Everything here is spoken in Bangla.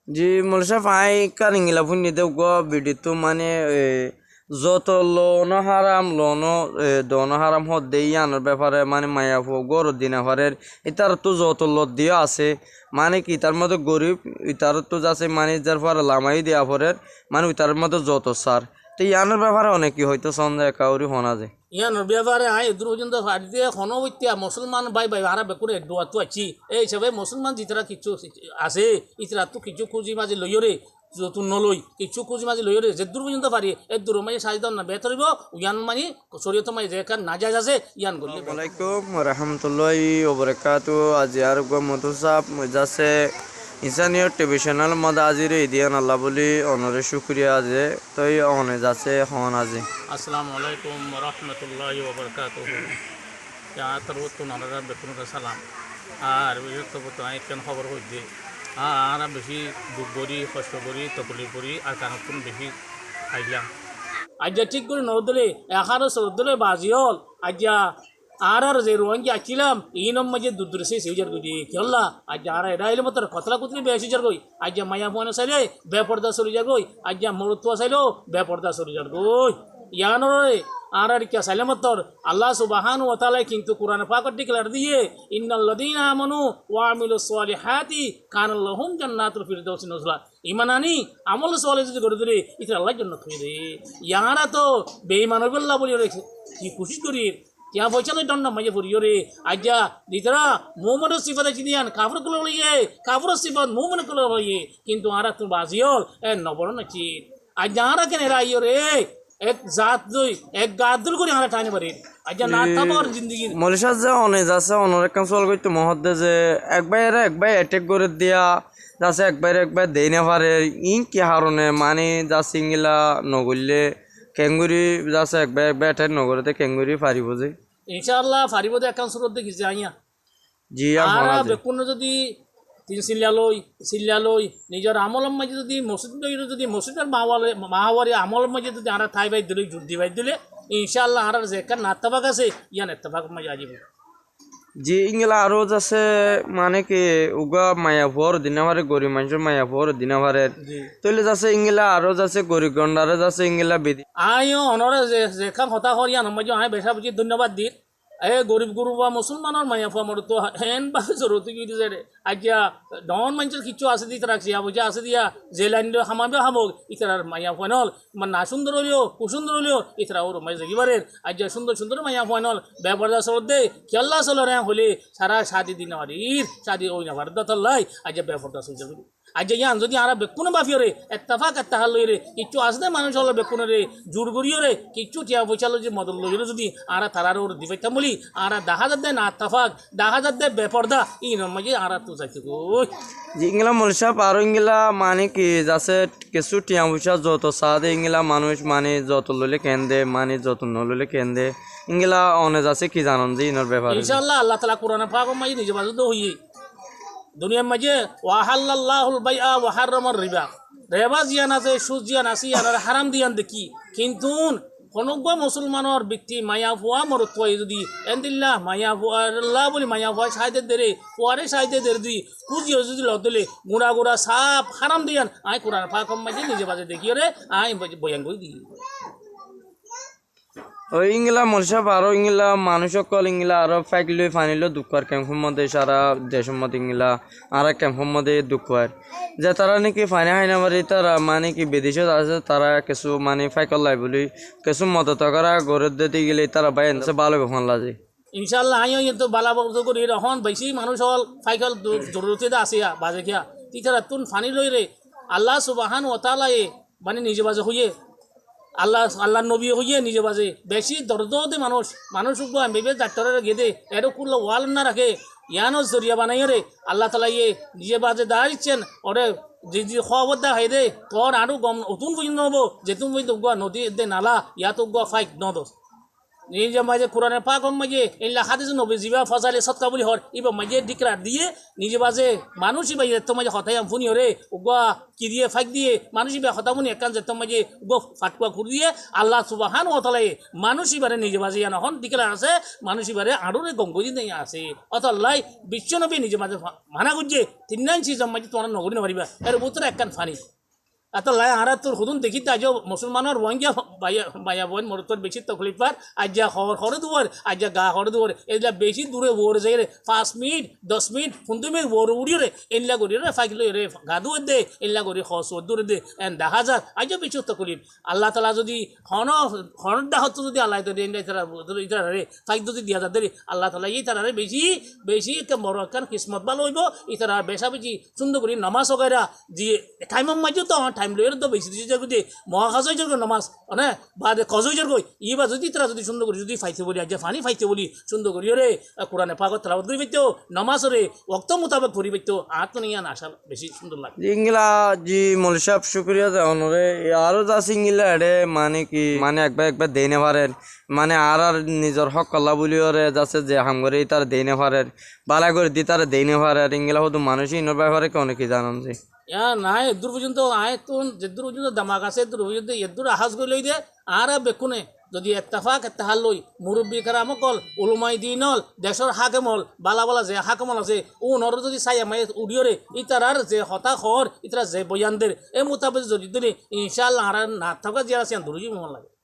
জি মলসা ফাই কারিঙ্গিলা ফুন্নি দেও গো বিডিতো মানে যত লোন হারাম লোন দন হারাম হদ্দে ইয়ানোর ব্যাপারে মানে মায়া গর দিনা পারের ইতার তো যত লত দিয়ে আছে মানে কি তার মধ্যে গরিব ইতার তো যাচ্ছে মানে যার পরে লামাই দেওয়া পরের মানে ইতার মধ্যে যত সার তো ইয়ানোর ব্যাপারে অনেক কি হয়তো সন্দেহ কাউরি হনা যায় ইয়ানোর ব্যাপারে এদুর পর্যন্ত ফাড়িতে হনবত্যা মুসলমান বাই বাই হারা বেকুরে দোয়া তো আছি এই হিসাবে মুসলমান জিতরা কিছু আছে ইতরা তো কিছু খুঁজি মাঝে লইরে যতুন নলই কিছু খুঁজি মাঝে লইরে যে দূর পর্যন্ত পারি এর দূর মাঝে সাজিদান না বেতরিব ইয়ান মানে শরীয়ত মাঝে যে না যায় আছে ইয়ান করলে আসসালামাইকুম রহমতুল্লাহি ওবরাকাতু আজ আর গো মতুসাব যাচ্ছে ইনসানিয়র টিভি চ্যানেল মধ্যে আজির ইদিয়ান আল্লাহ বলি অনরে শুক্রিয়া আছে তই অনে যাচ্ছে হন আজি আসসালামু আলাইকুম রহমতুল্লাহি ওবরাকাতুহু ইয়া তরুত নারা বেকুন সালাম আর বিশেষত কেন খবর হইছে আর বেশি দুঃখ করি কষ্ট করি তকলি করি আর কারণ বেশি আইলাম আজ্ঞা ঠিক করে নদলে এখানো সরদলে বাজি হল আজ্ঞা আর যে রোয়াঙ্গি আছিলাম এই নম মাঝে দুধ সে সিজার করি খেললা আজ্ঞা আর এটা এলে মতো কতলা কুতলি বে সিজার গই আজ্ঞা মায়া ফোন চাইলে বেপর্দা সরি যা গই আজ্ঞা মরুত্বা চাইলেও বেপর্দা সরি যার গই ইয়ানরে আর क्या সালামতর আল্লাহ সুবহান ওয়া তাআলা কিন্তু কোরআন পাকত ডিক্লেয়ার দিয়ে ইন্নাল্লাযীনা আমানু ওয়া আমিলুস সালিহাতি কানা লাহুম জান্নাতুল ফিরদাউস নুজলা ইমানানি আমল সালেহ যদি করে দিলে এটা আল্লাহ জান্নাত হয়ে রে ইয়ারা তো বেঈমানর বল্লা বলি রেখে কি খুশি করি क्या বৈচালে দন্ড মাঝে পড়িও রে আজ্ঞা দিতরা মোমন সিফাত চিনিয়ান কাফর গুলো লইয়ে কাফর সিফাত মোমন গুলো লইয়ে কিন্তু আরা তো বাজিও এ নবর নাকি আজ্ঞা আরা কেন রাইও রে এক জাত দুই এক গাত দুল করে আরা টাইনে পারি আজ্ঞা না থামার জিন্দগি মলিশা যে অনে যাচ্ছে অনর একখান সল করতে মহদ্দে যে একবার অ্যাটেক করে দিয়া যাচ্ছে একবার দেই না পারে ইন কি হারণে মানে যাচ্ছে ইংলা নগরলে কেঙ্গুরি যাচ্ছে একবার অ্যাটেক নগরতে কেঙ্গুরি পারিব যে ইনশাআল্লাহ পারিব দে একখান সুরত দেখিছে আইয়া জি আর বেকুন যদি তিন সিল্লা লই নিজের আমলম মাঝে যদি মসজিদ যদি মসজিদের মাহাওয়ারি আমলম মাঝে যদি আর ঠাই বাই দিলে যুদ্ধি বাই দিলে ইনশাআল্লাহ আর যে একটা নাত্তাবাক আছে ইয়ান এত্তাবাক মাঝে আজিব জি ইংলা আরো যাচ্ছে মানে কি উগা মায়াপুর দিনাভারে গরিব মানুষের মায়াপুর দিনাভারের তৈলে যাচ্ছে ইংলা আরো যাচ্ছে গরিব গন্ডারে যাচ্ছে ইংলা বিধি আইও অনরে যেখান হতা হরিয়ান মাঝে আয় বেশা বুঝি ধন্যবাদ দিত এ গরিব গুরু বা মুসলমানের মায়া ফুয়া তো হেন বা জরুরত কি দিছে রে আজ্ঞা ডন মানুষের কিছু আছে দি তারা সিয়া বুঝা আছে দিয়া যে লাইন হামাবে হামক ইতার মায়া ফুয়ানল মানে না সুন্দর হলিও কুসুন্দর হলিও ইতারা ওর মাই জাগিবারের আজ্ঞা সুন্দর সুন্দর মায়া ফুয়ানল ব্যাপারদা সরদ দে খেলা চলো রে হলে সারা শাদি দিন আরির শাদি ওই না ভারদা তল্লাই আজ্ঞা ব্যাপারদা সহ্য করি আজ্ঞা ইয়ান যদি আর বেকুনে বাফিও রে এত্তাফাক এত্তাহাল লই রে কিচ্ছু আসতে মানুষ হলো বেকুনে রে জোর করিও রে কিচ্ছু টিয়া পয়সা যে মদল লই রে যদি আর তারার ওর দিবাইতাম বলি আর দেখা যাচ্ছে না আত্তাফাক দেখা যাচ্ছে বেপর্দা ই নমাজি আর তো যাইতে গই ইংলা মলসা আরো ইংলা মানে কি যাচ্ছে কিছু টিয়া পয়সা যত সাদে ইংলা মানুষ মানে যত লইলে কেন্দে মানে যত নলইলে কেন্দে ইংলা অনে যাচ্ছে কি জানন যে ইনর ব্যাপারে ইনশাআল্লাহ আল্লাহ তাআলা কোরআনে পাক মাঝে নিজে বাজু তো হই দুনিয়ার মাঝে ওয়াহাল্লাল্লাহুল বাইআ ওয়া হারামার রিবা রেবা জিয়ান আছে সুদ জিয়ান আছে আর হারাম দিয়ান দেখি কিন্তু কোনগো মুসলমানের ব্যক্তি মায়া ফুয়া মরতোয় যদি এন্দিল্লাহ মায়া ফুয়া আল্লাহ বলি মায়া ফুয়া সাইদে দেরে ফুয়ারে সাইদে দেরে দি কুজিও যদি লদলে গুড়া গুড়া সাপ হারাম দিয়ান আই কোরআন পাক মাঝে নিজে বাজে দেখিও রে আই বয়ান কই দি ওই ইংলা মলসা আরো ইংলা মানুষ সকল ইংলা আরো ফাইকলে ফানিল দুঃখর ক্যাম্পের মধ্যে সারা দেশের মধ্যে ইংলা আর ক্যাম্পের মধ্যে দুঃখর যে তারা নাকি ফানি হাইনা মারি তারা মানে কি বিদেশে আছে তারা কিছু মানে ফাইকল লাই বলি কিছু মদত করা গরুর দিতে গেলে তারা বাইন ভালো বেফান লাগে ইনশাআল্লাহ আইও তো বালা বলতো করি এখন বেশি মানুষ হল ফাইকল জরুরতে আছে বাজে গিয়া তিতারা তুন ফানি লই রে আল্লাহ সুবহান ওয়া তাআলা মানে নিজে বাজে হইয়ে আল্লাহ নবী হইয়ে নিজে বাজে বেশি দরদে মানুষ বেবে ডাক্তারের গেদে এরও করলে ওয়াল না রাখে ইয়ানো জরিয়া বানাই রে আল্লাহ তালা নিজে বাজে দাঁড়িয়েছেন ওরে যে খবর দা হাই দে তোর আরো গম অতুন বুঝি নব যে তুমি নদী দে নালা ইয়াত ফাইক নদস নিজে মাঝে কোরআনের পাগম মাঝে ইল্লা হাদিস নবী জিবা ফজালে সৎকা বলি হর ইবা মাঝে ডিক্লার দিয়ে নিজে বাজে মানুষ ইবা তো মাঝে হতাই ফুনি হরে উগা কি দিয়ে ফাইক দিয়ে মানুষ ইবা হতা মুনি একান যেত মাঝে উগো ফাটকুয়া খুর দিয়ে আল্লাহ সুবহানাহু ওয়া তাআলা মানুষ ইবারে নিজে বাজে ইয়ান হন ডিক্লার আছে মানুষ ইবারে আড়ুরে গঙ্গজি নেই আছে অতলাই বিশ্ব নবী নিজে মাঝে মানা গুজে তিননান চিজ মাঝে তোমরা নগরী নগরিবা এর উত্তর একখান ফানি এত লাই আর তোর হুদুন দেখি আজ মুসলমানের বঙ্গিয়া বায়া বোন মোর তোর বেশি তকলিফ পার আজ যা হরে দুয়ার আজ যা গা হরে দুয়ার এগুলা বেশি দূরে ওর যাই রে 5 মিনিট 10 মিনিট 15 মিনিট ওর উড়ি রে এনলা করি রে ফাইল রে গা দুয়ার দে এনলা করি খস দূরে দে এন 10,000 আজ বেশি তকলিফ আল্লাহ তাআলা যদি হন দাহত যদি আল্লাহ তো দেন ইতারা রে ফাইল যদি দিয়া যা দে আল্লাহ তাআলা এই তারা রে বেশি বেশি একটা বড় কান কিসমত ভালো হইব ইতারা বেশা বেশি সুন্দর করে নামাজ ওগাইরা যে টাইম মাঝে তো টাইম লইর তো বেশি দিছে যদি মহাকাজই জন্য নামাজ মানে বা কজই জন্য ইবা যদি তারা যদি সুন্দর করে যদি ফাইতে বলি আজ ফানি ফাইতে বলি সুন্দর করি রে কোরআনে পাগত তেলাওয়াত করি পাইতো নামাজ রে ওয়াক্ত মোতাবেক পড়ি পাইতো আর তো নিয়া আশা বেশি সুন্দর লাগে ইংলা জি মৌলভী সাহেব শুক্রিয়া জানারে আরো যা সিঙ্গিলা এডে মানে কি মানে একবার দেনে পারেন মানে আর নিজের হক আল্লাহ বলিও রে যাচ্ছে যে হাম করে তার দেনে পারেন বালা করে দি তার দেনে পারেন ইংলা হয়তো মানুষই ইনোর ব্যাপারে অনেকে জানান যে নাই এদূর পর্যন্ত আয় তো যেদূর পর্যন্ত দামাক আছে এদূর পর্যন্ত এদূর আহাজ করে লই দে আর বেকুনে যদি এত্তাফাক এত্তাহাল লই মুরব্বী কারামকল উলুমাই দিনল দেশর হাকেমল বালা বালা যে হাকেমল আছে ও নর যদি চাই আমায় উড়িয়রে ইতারার যে হতাশর ইতারা যে বয়ানদের এই মোতাবেক যদি ইনশাআল্লাহ আর না থাকা যে আছে দূরজি মন লাগে